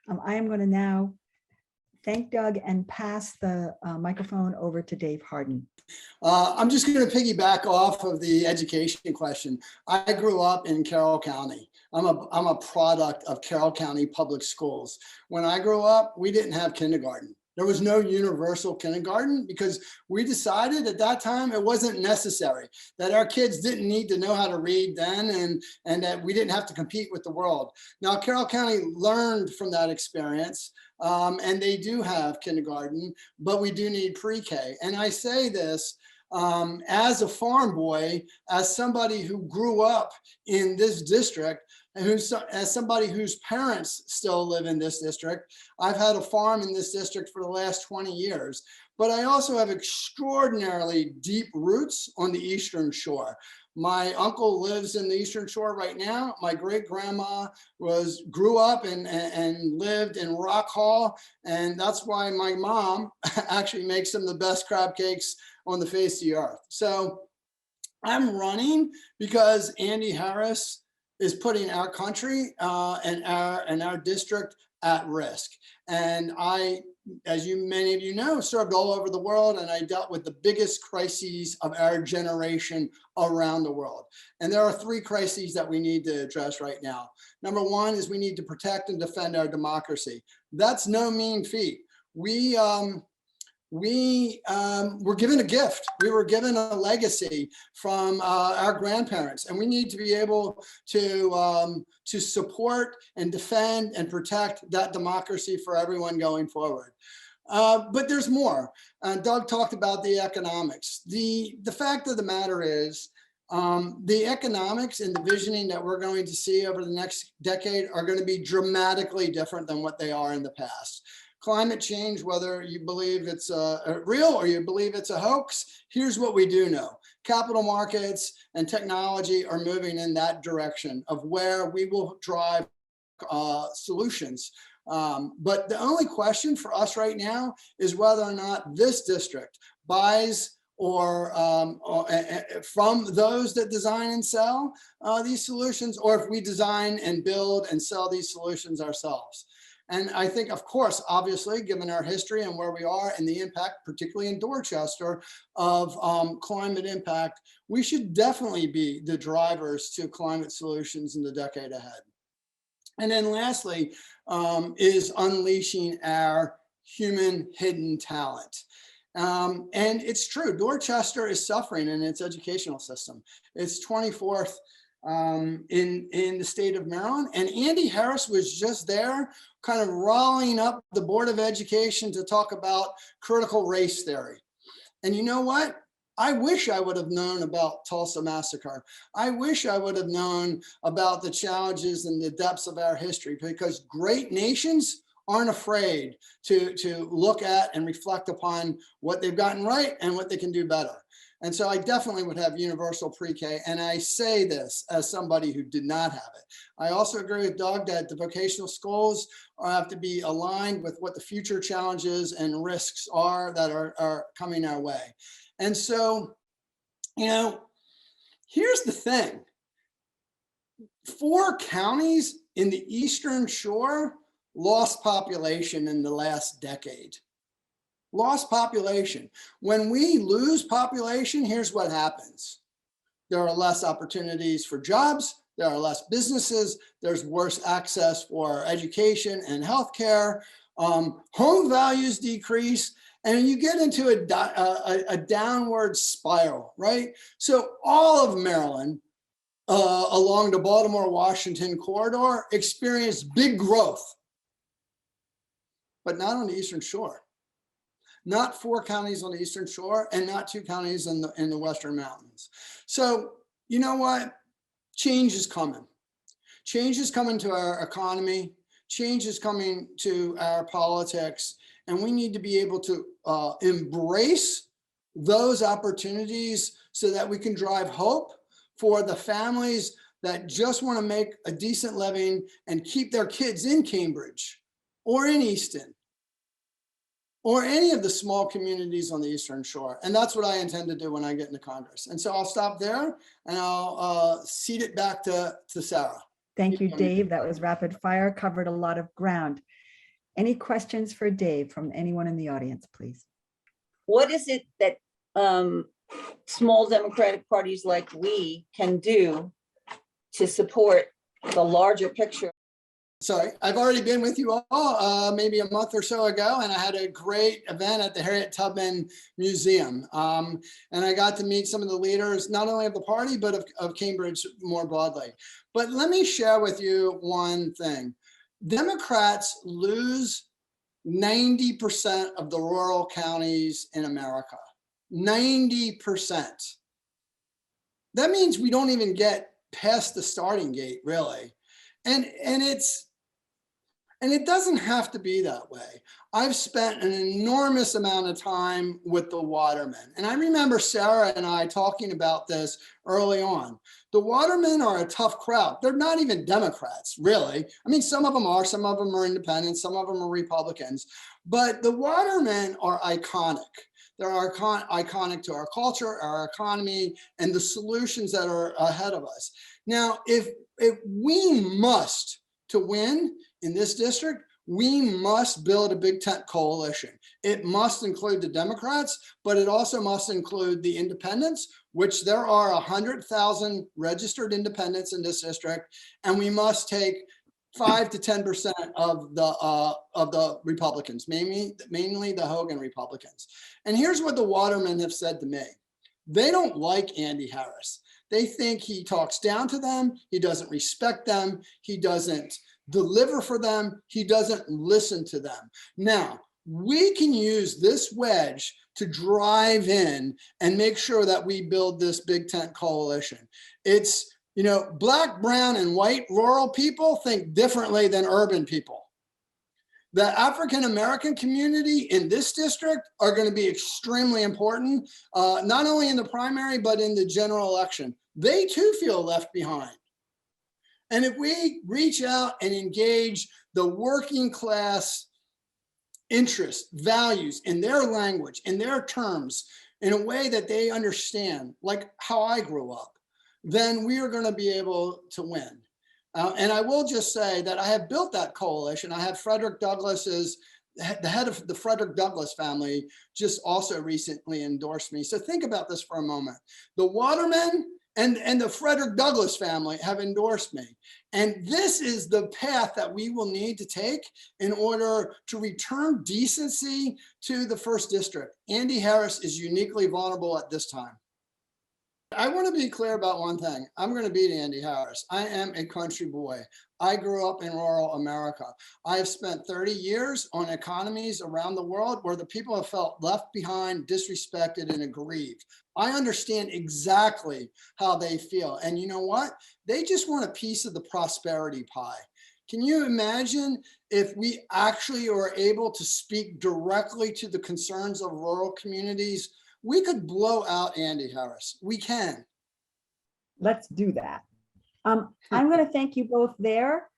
I am going to now thank Doug and pass the microphone over to Dave Harden. I'm just going to piggyback off of the education question. I grew up in Carroll County. I'm a product of Carroll County Public Schools. When I grew up, we didn't have kindergarten. There was no universal kindergarten because we decided at that time it wasn't necessary, that our kids didn't need to know how to read then, and that we didn't have to compete with the world. Now, Carroll County learned from that experience, and they do have kindergarten, but we do need pre-K. And I say this as a farm boy, as somebody who grew up in this district, and as somebody whose parents still live in this district. I've had a farm in this district for the last 20 years, but I also have extraordinarily deep roots on the Eastern Shore. My uncle lives in the Eastern Shore right now. My great grandma grew up and lived in Rock Hall. And that's why my mom actually makes some of the best crab cakes on the face of the earth. So I'm running because Andy Harris is putting our country and our district at risk. And I, as many of you know, served all over the world, and I dealt with the biggest crises of our generation around the world. And there are three crises that we need to address right now. Number one is we need to protect and defend our democracy. That's no mean feat. We were given a gift. We were given a legacy from our grandparents, and we need to be able to support and defend and protect that democracy for everyone going forward. But there's more. Doug talked about the economics. The fact of the matter is, the economics and the visioning that we're going to see over the next decade are going to be dramatically different than what they are in the past. Climate change, whether you believe it's real or you believe it's a hoax, here's what we do know. Capital markets and technology are moving in that direction of where we will drive solutions. But the only question for us right now is whether or not this district buys or from those that design and sell these solutions, or if we design and build and sell these solutions ourselves. And I think, of course, obviously, given our history and where we are and the impact, particularly in Dorchester, of climate impact, we should definitely be the drivers to climate solutions in the decade ahead. And then lastly, is unleashing our human hidden talent. And it's true, Dorchester is suffering in its educational system. It's 24th in the state of Maryland. And Andy Harris was just there kind of rallying up the Board of Education to talk about critical race theory. And you know what? I wish I would have known about Tulsa Massacre. I wish I would have known about the challenges and the depths of our history, because great nations aren't afraid to look at and reflect upon what they've gotten right and what they can do better. And so I definitely would have universal pre-K. And I say this as somebody who did not have it. I also agree with Doug that the vocational schools have to be aligned with what the future challenges and risks are that are coming our way. And so, you know, here's the thing. 4 counties in the Eastern Shore lost population in the last decade. Lost population. When we lose population, here's what happens. There are less opportunities for jobs. There are less businesses. There's worse access for education and healthcare. Home values decrease, and you get into a downward spiral, right? So all of Maryland along the Baltimore-Washington corridor experienced big growth, but not on the Eastern Shore. Not 4 counties on the Eastern Shore, and not 2 counties in the Western Mountains. So you know what? Change is coming. Change is coming to our economy. Change is coming to our politics. And we need to be able to embrace those opportunities so that we can drive hope for the families that just want to make a decent living and keep their kids in Cambridge or in Easton or any of the small communities on the Eastern Shore. And that's what I intend to do when I get into Congress. And so I'll stop there and I'll cede it back to Sarah. Thank you, Dave. That was rapid fire, covered a lot of ground. Any questions for Dave from anyone in the audience, please? What is it that small Democratic parties like we can do to support the larger picture? Sorry, I've already been with you all maybe a month or so ago, and I had a great event at the Harriet Tubman Museum. And I got to meet some of the leaders, not only of the party, but of Cambridge more broadly. But let me share with you one thing. Democrats lose 90% of the rural counties in America. 90%. That means we don't even get past the starting gate, really. And it doesn't have to be that way. I've spent an enormous amount of time with the Watermen. And I remember Sarah and I talking about this early on. The Watermen are a tough crowd. They're not even Democrats, really. I mean, some of them are independents, some of them are Republicans. But the Watermen are iconic. They're iconic to our culture, our economy, and the solutions that are ahead of us. Now, if we must, to win in this district, we must build a big tent coalition. It must include the Democrats, but it also must include the independents, which there are 100,000 registered independents in this district, and we must take 5 to 10% of the Republicans, mainly the Hogan Republicans. And here's what the Watermen have said to me. They don't like Andy Harris. They think he talks down to them. He doesn't respect them. He doesn't deliver for them. He doesn't listen to them. Now, we can use this wedge to drive in and make sure that we build this big tent coalition. It's, you know, Black, brown, and white rural people think differently than urban people. The African-American community in this district are going to be extremely important, not only in the primary, but in the general election. They too feel left behind. And if we reach out and engage the working class interests, values in their language, in their terms, in a way that they understand, like how I grew up, then we are going to be able to win. And I will just say that I have built that coalition. I have Frederick Douglass's, the head of the Frederick Douglass family just also recently endorsed me. So think about this for a moment. The Watermen and the Frederick Douglass family have endorsed me. And this is the path that we will need to take in order to return decency to the first district. Andy Harris is uniquely vulnerable at this time. I want to be clear about one thing. I'm going to beat Andy Harris. I am a country boy. I grew up in rural America. I have spent 30 years on economies around the world where the people have felt left behind, disrespected, and aggrieved. I understand exactly how they feel. And you know what? They just want a piece of the prosperity pie. Can you imagine if we actually are able to speak directly to the concerns of rural communities? We could blow out Andy Harris. We can. Let's do that. I'm going to thank you both there.